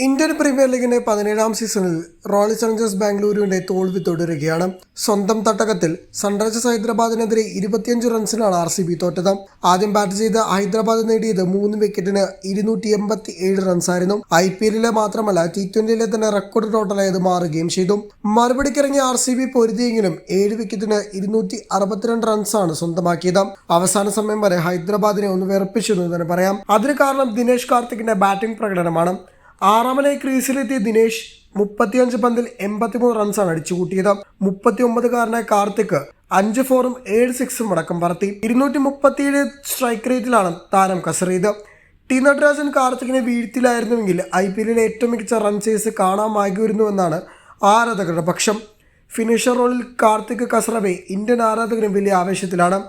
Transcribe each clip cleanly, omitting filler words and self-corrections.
Indian premier ലീഗിന്റെ 17ാം സീസണിൽ royal Challengers ബാംഗ്ലൂരുവിന്റെ തോൽവി തുടരുകയാണ്. സ്വന്തം തട്ടകത്തിൽ സൺറൈസേഴ്സ് ഹൈദരാബാദിനെതിരെ 25 റൺസിനാണ് RCB തോറ്റത്. ആദ്യം ബാറ്റ് ചെയ്ത് ഹൈദരാബാദ് നേടിയത് 3 വിക്കറ്റിന് 287 റൺസായിരുന്നു. IPL മാത്രമല്ല T20 തന്നെ റെക്കോർഡ് ടോട്ടലായത് മാറുകയും ചെയ്തു. മറുപടിക്കിറങ്ങിയ RCB പൊരുതിയെങ്കിലും 7 വിക്കറ്റിന് 262 റൺസാണ് സ്വന്തമാക്കിയത്. അവസാന സമയം വരെ ഹൈദരാബാദിനെ ഒന്ന് വിറപ്പിച്ചു എന്ന് തന്നെ പറയാം. അതിന് കാരണം ദിനേശ് കാർത്തിക്കിന്റെ ബാറ്റിംഗ് പ്രകടനമാണ്. ആറാമനായി ക്രീസിലെത്തിയ ദിനേശ് 35 പന്തിൽ 83 റൺസാണ് അടിച്ചുകൂട്ടിയത്. 39-കാരനായ കാർത്തിക് 5 4ഉം 7 6ഉം അടക്കം പറത്തി. 237 സ്ട്രൈക്ക് റേറ്റിലാണ് താരം കസറിയത്. ടി നടരാജൻ കാർത്തിക്കിനെ വീഴ്ത്തിലായിരുന്നുവെങ്കിൽ IPL ഏറ്റവും മികച്ച റൺ ചേസ് കാണാമായിരുന്നുവെന്നാണ് ആരാധകരുടെ പക്ഷം. ഫിനിഷർ റോളിൽ കാർത്തിക് കസറവെ ഇന്ത്യൻ ആരാധകരും വലിയ ആവേശത്തിലാണ്.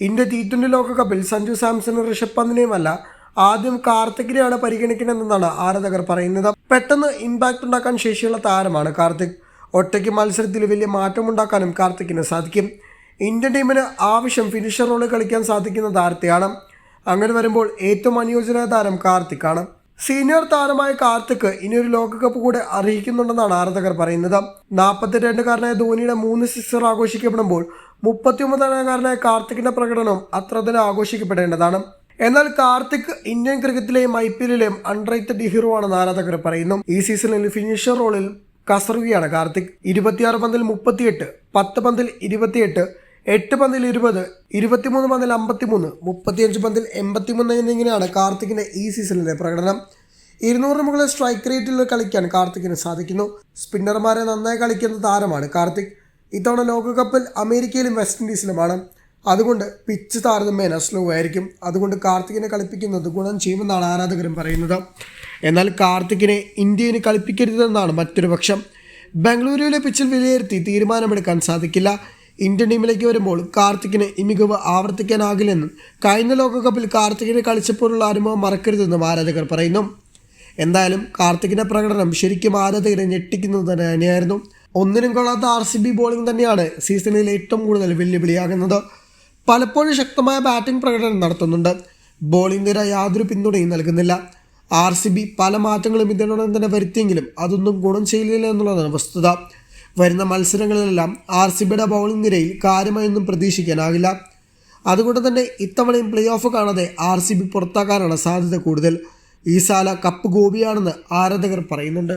ഇന്ത്യ T20 ലോകകപ്പിൽ സഞ്ജു സാംസണും ഋഷഭ് പന്തിനെയുമല്ല, ആദ്യം കാർത്തിക്കിനെയാണ് പരിഗണിക്കുന്നതെന്നാണ് ആരാധകർ പറയുന്നത്. പെട്ടെന്ന് ഇമ്പാക്ട് ഉണ്ടാക്കാൻ ശേഷിയുള്ള താരമാണ് കാർത്തിക്. ഒറ്റയ്ക്ക് മത്സരത്തിൽ വലിയ മാറ്റമുണ്ടാക്കാനും കാർത്തിക്കിന് സാധിക്കും. ഇന്ത്യൻ ടീമിന് ആവശ്യം ഫിനിഷർ റോളിൽ കളിക്കാൻ സാധിക്കുന്ന താരത്തെയാണ്. അങ്ങനെ വരുമ്പോൾ ഏറ്റവും അനുയോജ്യനായ താരം കാർത്തിക്കാണ്. സീനിയർ താരമായ കാർത്തിക് ഇനിയൊരു ലോകകപ്പ് കൂടെ അർഹിക്കുന്നുണ്ടെന്നാണ് ആരാധകർ പറയുന്നത്. 42-കാരനായ ധോണിയുടെ 3 സിക്സർ ആഘോഷിക്കപ്പെടുമ്പോൾ 39-കാരനായ കാർത്തിക്കിന്റെ പ്രകടനം അത്ര തന്നെ ആഘോഷിക്കപ്പെടേണ്ടതാണ്. എന്നാൽ കാർത്തിക് ഇന്ത്യൻ ക്രിക്കറ്റിലെയും IPLിലെയും അൺറേറ്റഡ് ഹീറോ ആണെന്ന് ആരാധകർ പറയുന്നു. ഈ സീസണിൽ ഫിനിഷർ റോളിൽ കസറുകയാണ് കാർത്തിക്. 26 പന്തിൽ 38, 10 പന്തിൽ 28, 8 പന്തിൽ 20, 23 പന്തിൽ 53, 35 പന്തിൽ 83 എന്നിങ്ങനെയാണ് കാർത്തിക്കിന്റെ ഈ സീസണിലെ പ്രകടനം. 200 മുകളിൽ സ്ട്രൈക്ക് റേറ്റിൽ കളിക്കാൻ കാർത്തിക്കിന് സാധിക്കുന്നു. സ്പിന്നർമാരെ നന്നായി കളിക്കുന്ന താരമാണ് കാർത്തിക്. ഇത്തവണ ലോകകപ്പിൽ അമേരിക്കയിലും വെസ്റ്റ് ഇൻഡീസിലുമാണ്. അതുകൊണ്ട് പിച്ച് താരതമ്യേന സ്ലോ ആയിരിക്കും. അതുകൊണ്ട് കാർത്തിക്കിനെ കളിപ്പിക്കുന്നത് ഗുണം ചെയ്യുമെന്നാണ് ആരാധകരും പറയുന്നത്. എന്നാൽ കാർത്തിക്കിനെ ഇന്ത്യയിൽ കളിപ്പിക്കരുതെന്നാണ് മറ്റൊരു പക്ഷം. ബംഗളൂരുവിലെ പിച്ചിൽ വിലയിരുത്തി തീരുമാനമെടുക്കാൻ സാധിക്കില്ല. ഇന്ത്യൻ ടീമിലേക്ക് വരുമ്പോൾ കാർത്തിക്കിന് ഈ മികവ് ആവർത്തിക്കാനാകില്ലെന്നും കഴിഞ്ഞ ലോകകപ്പിൽ കാർത്തിക്കിനെ കളിച്ചപ്പോഴുള്ള അനുഭവം മറക്കരുതെന്നും ആരാധകർ പറയുന്നു. എന്തായാലും കാർത്തിക്കിന്റെ പ്രകടനം ശരിക്കും ആരാധകരെ ഞെട്ടിക്കുന്നത് തന്നെയായിരുന്നു. ഒന്നിനും കൊള്ളാത്ത RCB ബോളിംഗ് തന്നെയാണ് സീസണിൽ ഏറ്റവും കൂടുതൽ വെല്ലുവിളിയാകുന്നത്. പലപ്പോഴും ശക്തമായ ബാറ്റിംഗ് പ്രകടനം നടത്തുന്നുണ്ട്. ബോളിംഗ് നിര യാതൊരു പിന്തുണയും നൽകുന്നില്ല. RCB പല മാറ്റങ്ങളും ഇതിനോടൊപ്പം തന്നെ വരുത്തിയെങ്കിലും അതൊന്നും ഗുണം ചെയ്യില്ല എന്നുള്ളതാണ് വസ്തുത. വരുന്ന മത്സരങ്ങളിലെല്ലാം RCBയുടെ ബൗളിംഗ് നിരയിൽ കാര്യമായൊന്നും പ്രതീക്ഷിക്കാനാകില്ല. അതുകൊണ്ട് തന്നെ ഇത്തവണയും പ്ലേ ഓഫ് കാണാതെ RCB പുറത്താക്കാനാണ് സാധ്യത കൂടുതൽ. ഈ സാല കപ്പ് ഗോപിയാണെന്ന് ആരാധകർ പറയുന്നുണ്ട്.